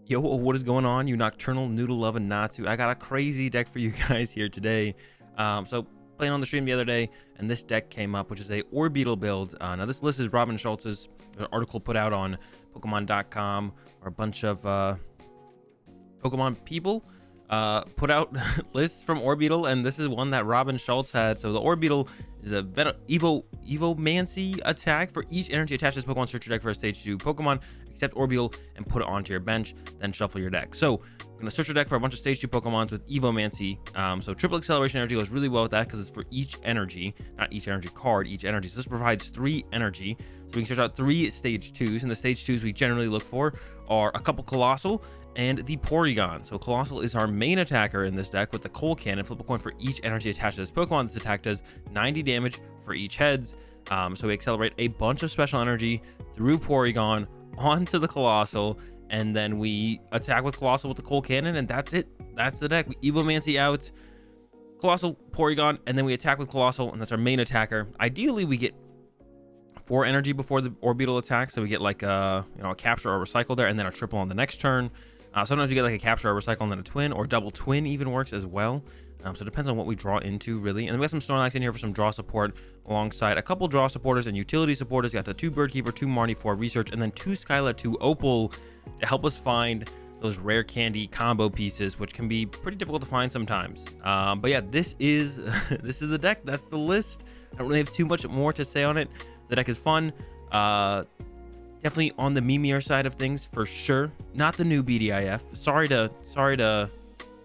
Yo, what is going on, you nocturnal noodle loving Natsu? I got a crazy deck for you guys here today. So playing on the stream the other day, and this deck came up, which is a Orbeetle build. Now this list is Robin Schultz's article put out on Pokemon.com, or a bunch of Pokemon people put out lists from Orbeetle, and this is one that Robin Schultz had. So the Orbeetle is a Evomancy attack. For each energy attached to this Pokemon, search your deck for a stage 2 Pokemon, accept Orbeetle, and put it onto your bench, then shuffle your deck. So I'm going to search your deck for a bunch of stage 2 Pokemons with Evomancy. So triple acceleration energy goes really well with that because it's for each energy, not each energy card, each energy. So this provides 3 energy. So we can search out 3 stage 2s, and the stage 2s we generally look for are a couple Colossal and the Porygon. So Colossal is our main attacker in this deck with the Coal Cannon. Flip a coin for each energy attached to this Pokemon. This attack does 90 damage for each heads. So we accelerate a bunch of special energy through Porygon onto the Colossal, and then we attack with Colossal with the Coal Cannon, and that's it. That's the deck. We Evomancy out, Colossal, Porygon, and then we attack with Colossal, and that's our main attacker. Ideally, we get 4 energy before the Orbeetle attack, so we get like a capture or recycle there, and then a triple on the next turn. Sometimes you get like a capture or recycle and then a twin, or double twin even works as well. So it depends on what we draw into, really. And then we got some Snorlax in here for some draw support, alongside a couple draw supporters and utility supporters. You got the 2 Birdkeeper, 2 Marnie for research, and then 2 Skyla, 2 Opal to help us find those rare candy combo pieces, which can be pretty difficult to find sometimes. But yeah, this is this is the deck. That's the list. I don't really have too much more to say on it. The deck is fun. Definitely on the memeier side of things for sure. Not the new BDIF. Sorry to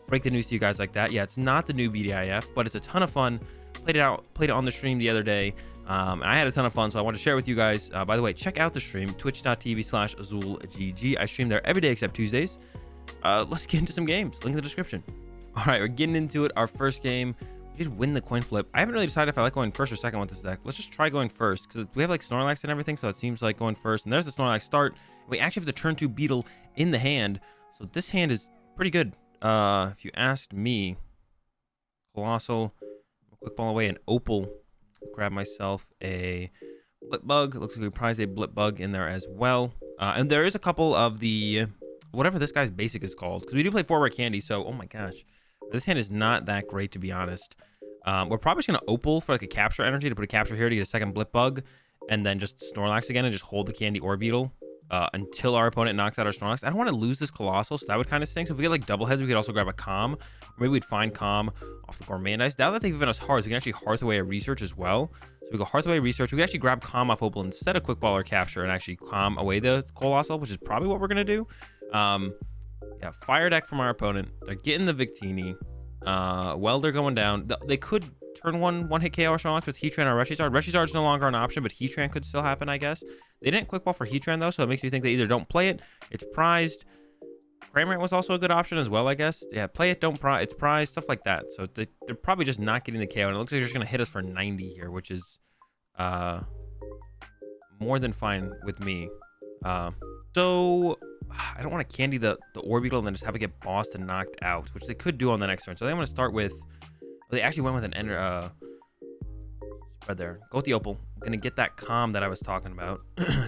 break the news to you guys like that. Yeah, it's not the new BDIF, but it's a ton of fun. Played it on the stream the other day. And I had a ton of fun, so I want to share with you guys. By the way, check out the stream, twitch.tv/AzulGG. I stream there every day except Tuesdays. Let's get into some games. Link in the description. All right, we're getting into it. Our first game. We did win the coin flip. I haven't really decided if I like going first or second with this deck. Let's just try going first, because we have like Snorlax and everything, so it seems like going first. And there's the Snorlax start. We actually have the turn 2 Beetle in the hand, so this hand is pretty good. If you asked me. Colossal, quick ball away, an Opal. Grab myself a Blip Bug. Looks like we prize a Blip Bug in there as well. And there is a couple of the whatever this guy's basic is called, because we do play 4 rare candy. So oh my gosh, this hand is not that great, to be honest. We're probably just gonna Opal for like a capture energy to put a capture here to get a second Blip Bug, and then just Snorlax again and just hold the candy Orbeetle until our opponent knocks out our Snorlax. I don't want to lose this Colossal, so that would kind of stink. So if we get like double heads, we could also grab a Calm. Or maybe we'd find Calm off the Gourmandize. Now that they've given us Hearts, we can actually Hearth away a research as well. So we go Hearth away research. We can actually grab Calm off Opal instead of Quick Ball or Capture, and actually Calm away the Colossal, which is probably what we're gonna do. Yeah, fire deck from our opponent. They're getting the Victini. Welder going down. They could turn one hit KO or Snorlax with Heatran or Reshizard. Reshizard's no longer an option, but Heatran could still happen, I guess. They didn't quick ball for Heatran though, so it makes me think they either don't play it, it's prized. Cramorant was also a good option as well, I guess. Yeah, play it, don't prize, it's prized, stuff like that. So they're probably just not getting the KO, and it looks like they're just gonna hit us for 90 here, which is more than fine with me. So I don't want to candy the Orbeetle and then just have it get bossed and knocked out, which they could do on the next turn. So I'm going to start with, they actually went with an ender spread there. Go with the Opal. I'm going to get that Calm that I was talking about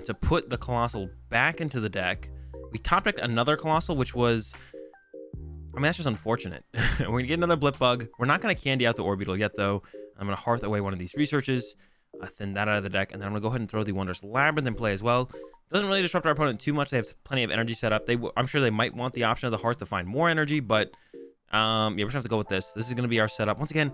to put the Colossal back into the deck. We top decked another Colossal, which was, I mean, that's just unfortunate. We're going to get another Blip Bug. We're not going to candy out the Orbeetle yet, though. I'm going to Hearth away one of these researches, thin that out of the deck, and then I'm going to go ahead and throw the Wondrous Labyrinth in play as well. Doesn't really disrupt our opponent too much. They have plenty of energy set up. I'm sure they might want the option of the Hearth to find more energy, but yeah, we're gonna have to go with this. This is gonna be our setup. Once again,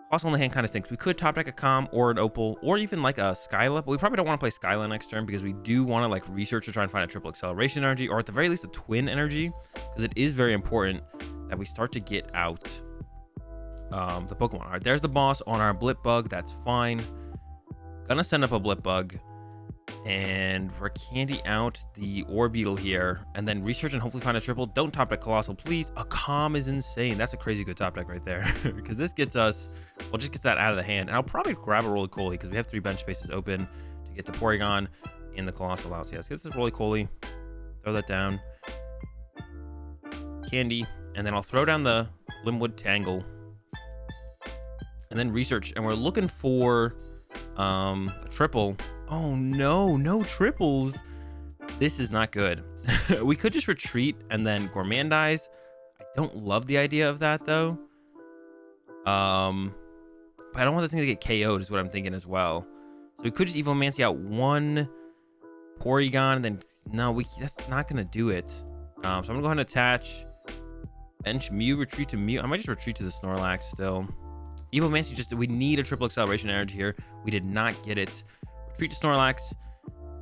Colossal in the hand kind of stinks. We could top deck a Calm or an Opal, or even like a Skyla, but we probably don't want to play Skyla next turn because we do want to like research to try and find a triple acceleration energy, or at the very least a twin energy, because it is very important that we start to get out the Pokemon. All right, there's the boss on our Blip Bug. That's fine. Gonna send up a Blip Bug. And we're candy out the Orbeetle here, and then research and hopefully find a triple. Don't top deck Colossal, please. A Calm is insane. That's a crazy good top deck right there, because this gets us, well, just gets that out of the hand. And I'll probably grab a Roly-Poly because we have 3 bench spaces open to get the Porygon in the Colossal out. So yeah, let's get this Roly-Poly, throw that down, candy, and then I'll throw down the Limwood Tangle, and then research. And we're looking for a triple. Oh no, no triples. This is not good. We could just retreat and then gourmandize. I don't love the idea of that though. But I don't want this thing to get KO'd is what I'm thinking as well. So we could just Evomancy out one Porygon, and then no, that's not gonna do it. So I'm gonna go ahead and attach bench Mew, retreat to Mew. I might just retreat to the Snorlax still. Evomancy, we need a triple acceleration energy here. We did not get it. Retreat to Snorlax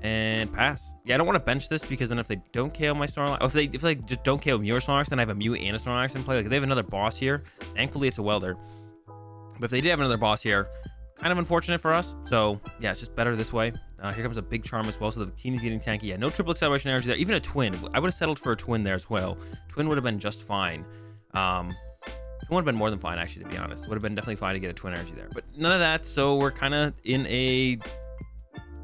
and pass. Yeah, I don't want to bench this because then if they don't KO my Snorlax, or if they just don't KO Mew or Snorlax, then I have a Mew and a Snorlax in play. Like, if they have another boss here, thankfully it's a welder. But if they did have another boss here, kind of unfortunate for us. So yeah, it's just better this way. Here comes a big charm as well. So the Victini's getting tanky. Yeah, no triple acceleration energy there. Even a twin. I would have settled for a twin there as well. Twin would have been just fine. It would have been more than fine, actually, to be honest. It would have been definitely fine to get a twin energy there. But none of that. So we're kind of in a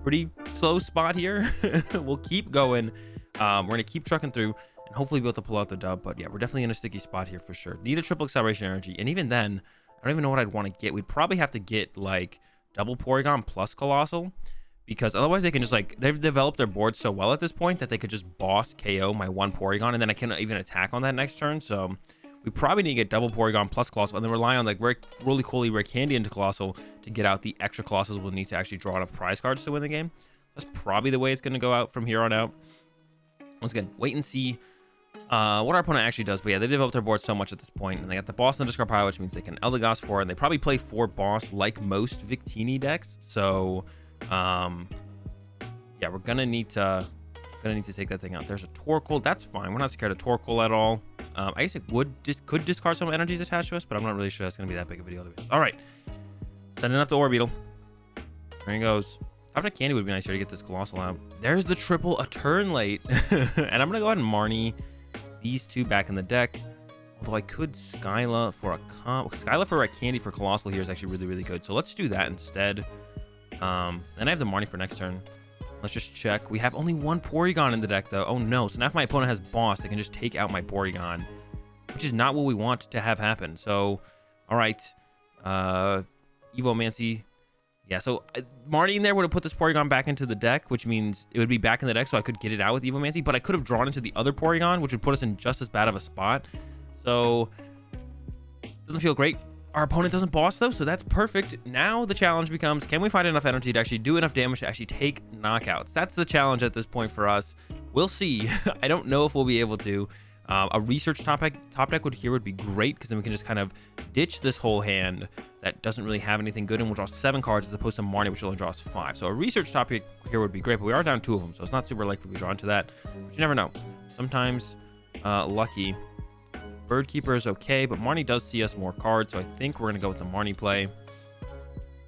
pretty slow spot here. We'll keep going. We're going to keep trucking through and hopefully be able to pull out the dub. But yeah, we're definitely in a sticky spot here for sure. Need a triple acceleration energy. And even then, I don't even know what I'd want to get. We'd probably have to get like double Porygon plus Colossal, because otherwise they can just like, they've developed their board so well at this point that they could just boss KO my one Porygon, and then I cannot even attack on that next turn. So we probably need to get double Porygon plus Colossal and then rely on like really coolly rare candy into Colossal to get out the extra Colossals we'll need to actually draw enough prize cards to win the game. That's probably the way it's going to go out from here on out. Once again, wait and see what our opponent actually does. But yeah, they've developed their board so much at this point, and they got the boss and the discard pile, which means they can Eldegoss for it, and they probably play 4 boss like most Victini decks. So yeah, we're gonna need to take that thing out. There's a Torkoal. That's fine. We're not scared of Torkoal at all. I guess it could discard some energies attached to us, but I'm not really sure that's gonna be that big of a deal to be honest. All right, sending up the Orbeetle. There he goes. Top deck candy would be nice here to get this Colossal out. There's the triple a turn late. And I'm gonna go ahead and Marnie these two back in the deck. Although I could Skyla for a Skyla for a candy for Colossal here is actually really, really good. So let's do that instead. Then I have the Marnie for next turn. Let's just check. We have only one Porygon in the deck though. Oh no. So now if my opponent has boss, they can just take out my Porygon, which is not what we want to have happen. So, all right. Evomancy. Yeah, so Marnie in there would have put this Porygon back into the deck, which means it would be back in the deck, so I could get it out with Evomancy, but I could have drawn into the other Porygon, which would put us in just as bad of a spot. So, doesn't feel great. Our opponent doesn't boss, though, so that's perfect. Now the challenge becomes, can we find enough energy to actually do enough damage to actually take knockouts? That's the challenge at this point for us. We'll see. I don't know if we'll be able to. A research top deck would be great, because then we can just kind of ditch this whole hand that doesn't really have anything good, and we'll draw 7 cards as opposed to Marnie, which only draws 5. So a research top pick here would be great, but we are down 2 of them, so it's not super likely we draw into that. But you never know. Sometimes lucky. Birdkeeper is okay, but Marnie does see us more cards, so I think we're going to go with the Marnie play.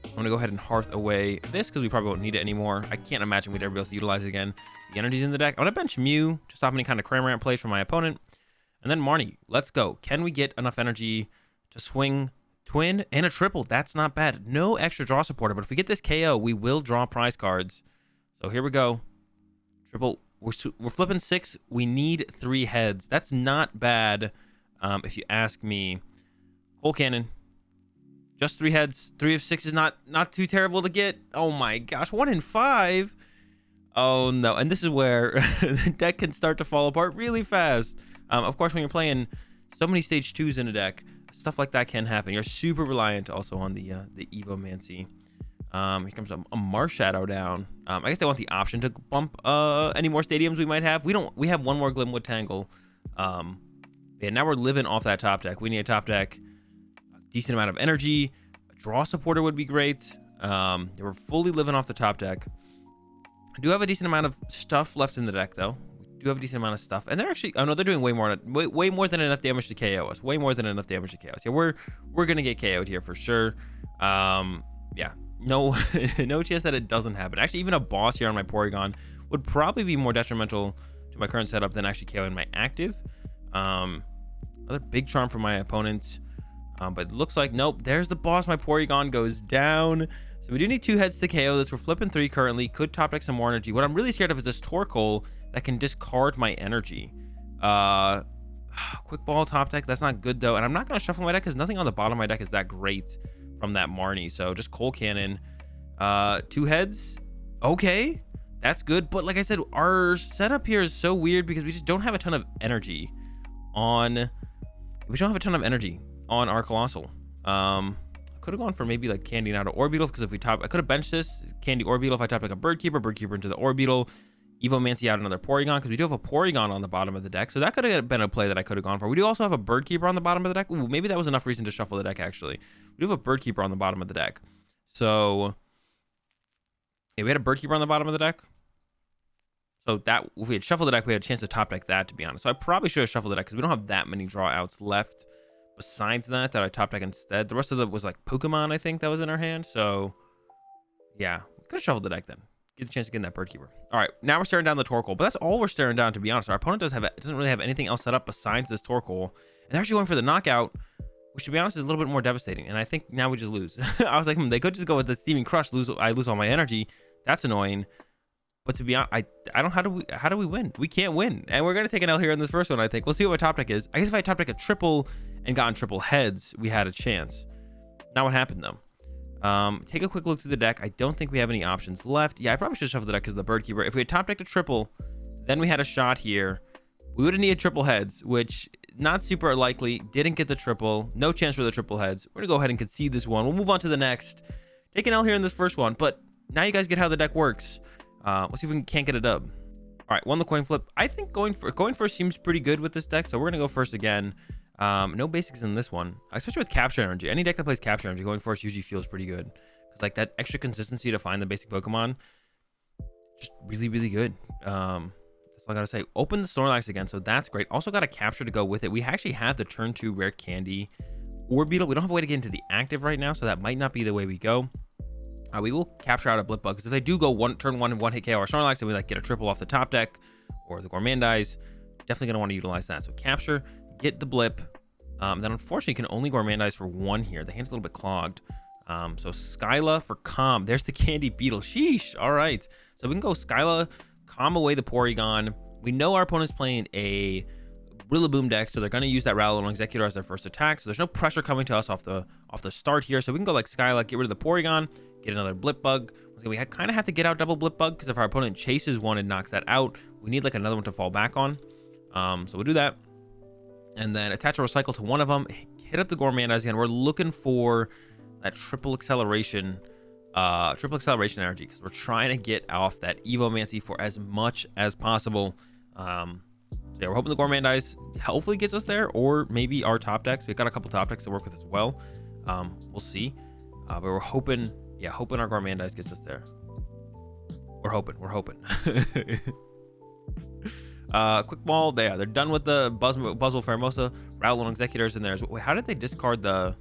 I'm going to go ahead and Hearth away this, because we probably won't need it anymore. I can't imagine we'd ever be able to utilize it again. The energy's in the deck. I'm going to bench Mew to stop any kind of Cramorant plays from my opponent. And then Marnie, let's go. Can we get enough energy to swing twin and a triple? That's not bad. No extra draw supporter, but if we get this KO, we will draw prize cards. So here we go. Triple. We're flipping 6. We need 3 heads. That's not bad, if you ask me. Coal Cannon. Just 3 heads. 3 of 6 is not too terrible to get. Oh my gosh. 1 in 5. Oh no. And this is where the deck can start to fall apart really fast. Of course, when you're playing so many stage 2s in a deck, stuff like that can happen. You're super reliant also on the Evomancy. Here comes a Marshadow down. I guess they want the option to bump any more stadiums we might have. We have 1 more Glimwood Tangle. Yeah, now we're living off that top deck. We need a top deck, a decent amount of energy. A draw supporter would be great. We're fully living off the top deck. I do have a decent amount of stuff left in the deck though. Do have a decent amount of stuff, and they're actually, oh no, they're doing way more than enough damage to KO us. Way more than enough damage to KO us. Yeah, we're gonna get KO'd here for sure. Yeah, no no chance that it doesn't happen. Actually, even a boss here on my Porygon would probably be more detrimental to my current setup than actually KOing my active. Another big charm for my opponent, but it looks like nope. There's the boss. My Porygon goes down. So we do need 2 heads to KO this. We're flipping 3 currently. Could top deck some more energy. What I'm really scared of is this Torkoal that can discard my energy. Quick Ball top deck, that's not good though, and I'm not going to shuffle my deck because nothing on the bottom of my deck is that great from that Marnie. So just Coal Cannon. 2 heads, okay. That's good. But like I said, our setup here is so weird because we just don't have a ton of energy on... We don't have a ton of energy on our Colossal. Could have gone for maybe like Candy now to Orbeetle, because if we top... I could have benched this Candy Orbeetle if I topped like a Birdkeeper into the Orbeetle, Evomancy out another Porygon, because we do have a Porygon on the bottom of the deck. So that could have been a play that I could have gone for. We do also have a Birdkeeper on the bottom of the deck. Ooh, maybe that was enough reason to shuffle the deck, actually. We do have a Birdkeeper on the bottom of the deck. So... yeah, we had a Birdkeeper on the bottom of the deck. So that, if we had shuffled the deck, we had a chance to top deck that, to be honest. So I probably should have shuffled the deck because we don't have that many draw outs left. Besides that I top deck instead. The rest of it was like Pokemon, I think, that was in our hand. So yeah, we could have shuffled the deck then. Get the chance to get in that Birdkeeper. All right, now we're staring down the Torkoal, but that's all we're staring down, to be honest. Our opponent doesn't really have anything else set up besides this Torkoal, and they're actually going for the knockout, which, to be honest, is a little bit more devastating. And I think now we just lose. I was like, they could just go with the Steaming Crush. I lose all my energy. That's annoying. But to be honest, I don't. How do we win? We can't win, and we're gonna take an L here in this first one. I think we'll see what my top deck is. I guess if I top deck a triple and gotten triple heads, we had a chance. Not what happened though. Take a quick look through the deck. I don't think we have any options left. Yeah, I probably should shuffle the deck because of the Birdkeeper. If we had top decked a triple, then we had a shot here. We would have needed triple heads, which not super likely. Didn't get the triple. No chance for the triple heads. We're gonna go ahead and concede this one. We'll move on to the next. Take an L here in this first one, but now you guys get how the deck works. Let's see if we can't get a dub. All right, won the coin flip. I think going first seems pretty good with this deck, so we're gonna go first again. No basics in this one, especially with Capture Energy. Any deck that plays Capture Energy, going first usually feels pretty good, because like that extra consistency to find the basic Pokemon, just really, really good. That's all I gotta say. Open the Snorlax again, so that's great. Also got a Capture to go with it. We actually have the turn 2 rare Candy Orbeetle. We don't have a way to get into the active right now, so that might not be the way we go. We will capture out a Blip Bug, because if they do go turn 1 and 1 hit KO our Snorlax, and we like get a triple off the top deck or the Gourmandize, definitely gonna want to utilize that. So capture, get the Blip. Then unfortunately you can only Gourmandize for 1 here. The hand's a little bit clogged. So Skyla for Calm. There's the Candy Beetle. Sheesh. All right. So we can go Skyla, calm away the Porygon. We know our opponent's playing a RillaBoom deck, so they're going to use that Rallo Executor as their first attack. So there's no pressure coming to us off the start here. So we can go like Skyla, get rid of the Porygon, get another Blip Bug. We kind of have to get out double Blip Bug, because if our opponent chases one and knocks that out, we need like another one to fall back on. So we'll do that. And then attach a Recycle to one of them. Hit up the Gourmandize again. We're looking for that triple acceleration energy, because we're trying to get off that Evomancy for as much as possible. So yeah, we're hoping the Gourmandize hopefully gets us there, or maybe our top decks. We've got a couple top decks to work with as well. We'll see. But we're hoping, yeah, hoping our Gourmandize gets us there. We're hoping. Quick Ball, they're done with the Buzzle Pheromosa. Rowlet Executors in there. Wait, how did they discard the...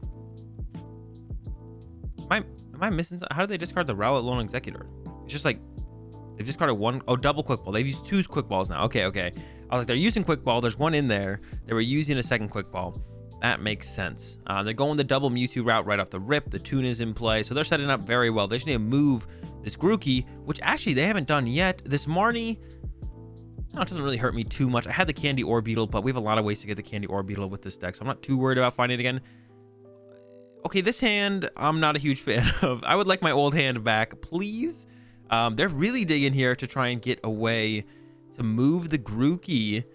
Am I missing? How did they discard the Rowlet Executor? It's just like they've discarded one. Oh, double Quick Ball. They've used 2 Quick Balls now. Okay. I was like, they're using Quick Ball. There's one in there. They were using a second Quick Ball. That makes sense. They're going the double Mewtwo route right off the rip. The Toon is in play, so they're setting up very well. They just need to move this Grookey, which actually they haven't done yet. This Marnie, no, it doesn't really hurt me too much. I had the Candy Orbeetle, but we have a lot of ways to get the Candy Orbeetle with this deck, so I'm not too worried about finding it again. Okay, this hand, I'm not a huge fan of. I would like my old hand back, please. They're really digging here to try and get away to move the Grookey.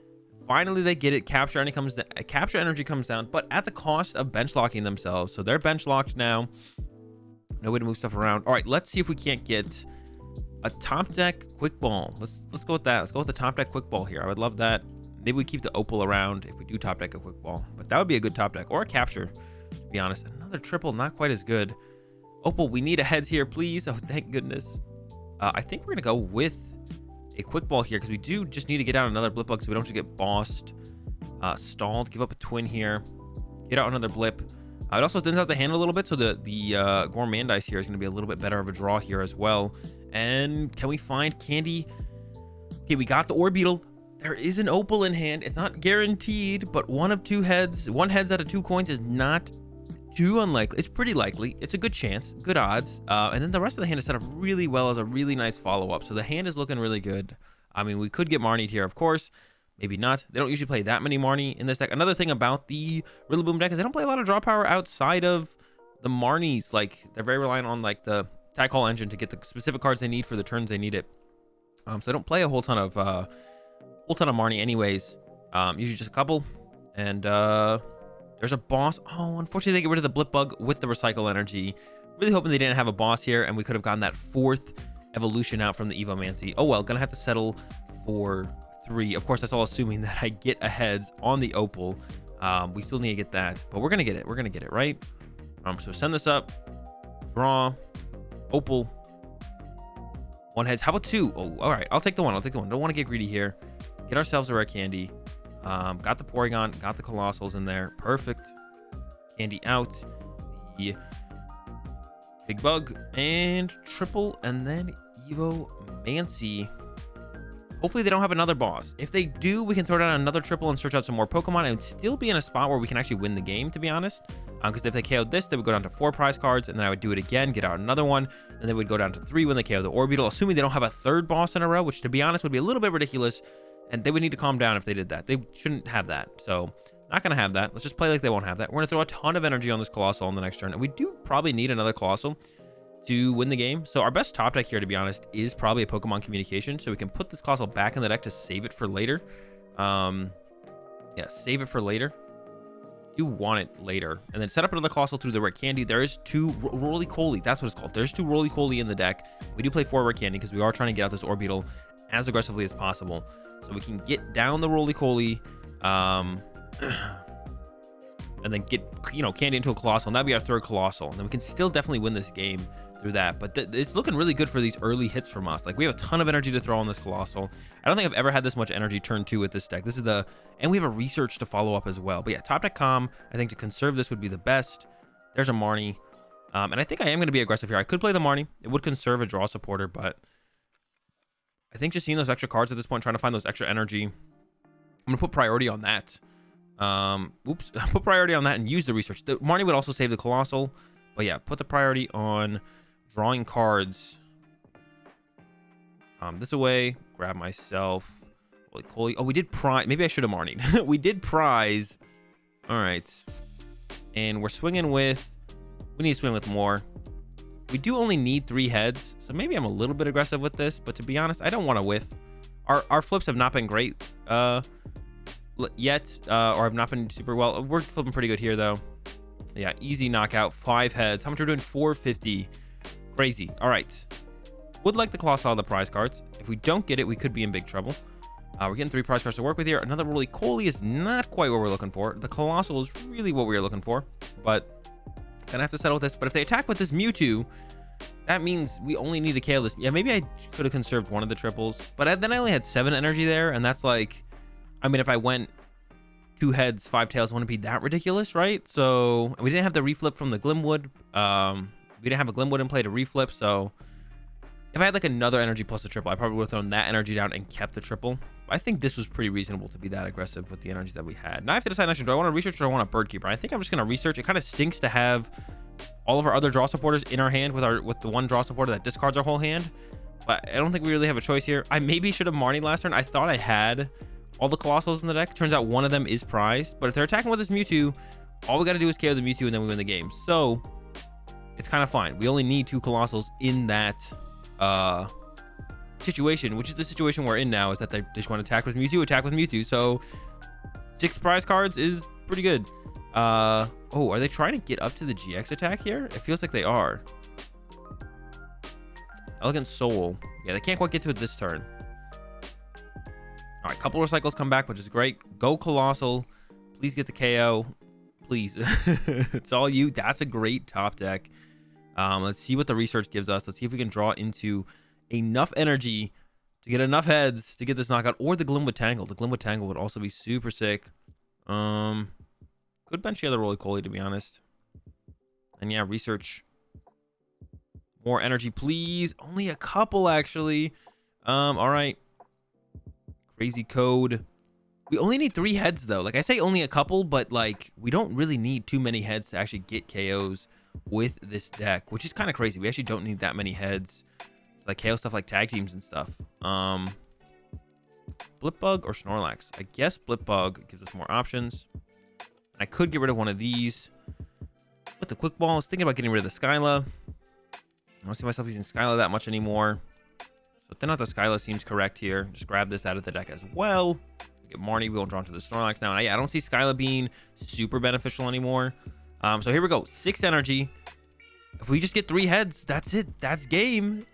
Finally, they get it. Capture Energy comes down, but at the cost of bench locking themselves. So they're bench locked now. No way to move stuff around. All right, let's see if we can't get a top deck Quick Ball. Let's go with that. Let's go with the top deck Quick Ball here. I would love that. Maybe we keep the Opal around if we do top deck a Quick Ball, but that would be a good top deck, or a Capture, to be honest. Another triple, not quite as good. Opal, we need a heads here, please. Oh, thank goodness. I think we're gonna go with a Quick Ball here, because we do just need to get out another Blip Bug so we don't just get bossed, stalled. Give up a Twin here, get out another Blip. It also thins out the hand a little bit, so the Gourmandize here is going to be a little bit better of a draw here as well. And can we find Candy? Okay, we got the Orbeetle. There is an Opal in hand. It's not guaranteed, but one heads out of 2 coins is not too unlikely. It's pretty likely. It's a good chance, good odds. And then the rest of the hand is set up really well as a really nice follow-up. So the hand is looking really good. I mean, we could get Marnied here, of course. Maybe not. They don't usually play that many Marnie in this deck. Another thing about the RillaBoom deck is they don't play a lot of draw power outside of the Marnies. Like, they're very reliant on like the Tag Hall engine to get the specific cards they need for the turns they need it. So I don't play a whole ton of Marnie anyways. Usually just a couple. And there's a boss. Oh, unfortunately they get rid of the blip bug with the recycle energy. Really hoping they didn't have a boss here and we could have gotten that 4th evolution out from the Evomancy. Oh well, gonna have to settle for 3. Of course, that's all assuming that I get a heads on the opal. We still need to get that, but we're gonna get it. We're gonna get it, right? So send this up. Draw. Opal. 1 heads. How about 2? Oh, all right. I'll take the 1. I'll take the 1. Don't want to get greedy here. Get ourselves a rare candy. Got the Porygon. Got the Colossals in there. Perfect. Candy out. The big bug and triple, and then Evomancy. Hopefully they don't have another boss. If they do, we can throw down another triple and search out some more Pokemon and still be in a spot where we can actually win the game, to be honest. Because if they KO'd this, they would go down to 4 prize cards, and then I would do it again, get out another one, and they would go down to 3 when they KO the Orbeetle, assuming they don't have a 3rd boss in a row, which, to be honest, would be a little bit ridiculous, and they would need to calm down if they did that. They shouldn't have that, so not going to have that. Let's just play like they won't have that. We're going to throw a ton of energy on this Colossal on the next turn, and we do probably need another Colossal to win the game. So our best top deck here, to be honest, is probably a Pokemon Communication, so we can put this Colossal back in the deck to save it for later. Yeah, save it for later. You want it later, and then set up another Colossal through the rare candy. There is 2 Roly-Poly, that's what it's called. There's 2 Roly-Poly in the deck. We do play 4 rare candy because we are trying to get out this Orbeetle as aggressively as possible, so we can get down the Roly-Poly, and then get, you know, candy into a Colossal, and that'd be our 3rd Colossal, and then we can still definitely win this game through that. But it's looking really good for these early hits from us. Like, we have a ton of energy to throw on this Colossal. I don't think I've ever had this much energy turn 2 with this deck. This is the, and we have a research to follow up as well. But yeah, top deck calm. I think to conserve this would be the best. There's a Marnie, and I think I am going to be aggressive here. I could play the Marnie. It would conserve a draw supporter, but I think just seeing those extra cards at this point, trying to find those extra energy, I'm gonna put priority on that. Put priority on that and use the research. The Marnie would also save the Colossal, but yeah, put the priority on drawing cards. This away, grab myself. Oh, we did prize. Maybe I should have Marnied. We did prize. All right, and we're swinging with. We need to swing with more. We do only need 3 heads, so maybe I'm a little bit aggressive with this. But to be honest, I don't want to whiff. Our flips have not been great yet, or have not been super well. We're flipping pretty good here though. Yeah, easy knockout. 5 heads. How much we're doing? 450. Crazy. All right. Would like to Colossal on the prize cards. If we don't get it, we could be in big trouble. We're getting 3 prize cards to work with here. Another Roly-Poly is not quite what we're looking for. The Colossal is really what we are looking for, but gonna have to settle with this. But if they attack with this Mewtwo, that means we only need to KO this. Yeah, maybe I could have conserved one of the triples, but then I only had 7 energy there, and that's like, I mean, if I went 2 heads, 5 tails, wouldn't be that ridiculous, right? So we didn't have the reflip from the Glimwood. We didn't have a Glimwood in play to reflip, so if I had like another energy plus a triple, I probably would have thrown that energy down and kept the triple. I think this was pretty reasonable to be that aggressive with the energy that we had. Now I have to decide next turn, do I want to research or do I want a Bird Keeper? I think I'm just going to research. It kind of stinks to have all of our other draw supporters in our hand with the one draw supporter that discards our whole hand, but I don't think we really have a choice here. I maybe should have Marnie last turn. I thought I had all the Colossals in the deck. Turns out one of them is prized, but if they're attacking with this Mewtwo, all we got to do is KO the Mewtwo and then we win the game. So it's kind of fine. We only need 2 Colossals in that situation, which is the situation we're in now, is that they just want to attack with Mewtwo. So 6 prize cards is pretty good. Oh, are they trying to get up to the GX attack here? It feels like they are. Elegant Soul. Yeah, they can't quite get to it this turn. All right, couple recycles come back, which is great. Go Colossal. Please get the KO. Please. It's all you. That's a great top deck. Let's see what the research gives us. Let's see if we can draw into enough energy to get enough heads to get this knockout, or the Glimwood Tangle. The Glimwood Tangle would also be super sick. Could bench the other Roly-Poly, to be honest. And yeah, research. More energy, please. Only a couple, actually. All right. Crazy code. We only need 3 heads, though. Like, I say only a couple, but, like, we don't really need too many heads to actually get KOs with this deck, which is kind of crazy. We actually don't need that many heads to, like, KO stuff like tag teams and stuff. Blipbug or Snorlax? I guess Blipbug gives us more options. I could get rid of one of these with the Quick Ball. I was thinking about getting rid of the Skyla. I don't see myself using Skyla that much anymore. So But then not the Skyla seems correct here. Just grab this out of the deck as well. Get Marnie. We'll draw into the Snorlax now. And I don't see Skyla being super beneficial anymore. So here we go. 6 energy. If we just get 3 heads, that's it. That's game.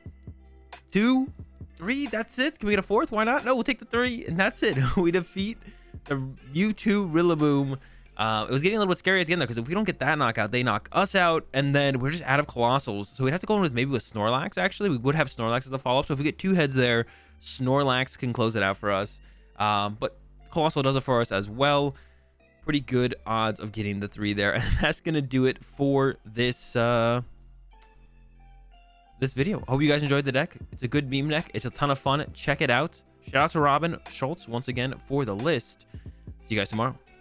2, 3, that's it. Can we get a 4th? Why not? No, we'll take the 3, and that's it. We defeat the U2 RillaBoom. It was getting a little bit scary at the end, though, because if we don't get that knockout, they knock us out, and then we're just out of Colossals. So we'd have to go in with maybe with Snorlax, actually. We would have Snorlax as a follow-up. So if we get 2 heads there, Snorlax can close it out for us. But Colossal does it for us as well. Pretty good odds of getting the 3 there. And that's going to do it for this this video. Hope you guys enjoyed the deck. It's a good meme deck. It's a ton of fun. Check it out. Shout out to Robin Schultz once again for the list. See you guys tomorrow.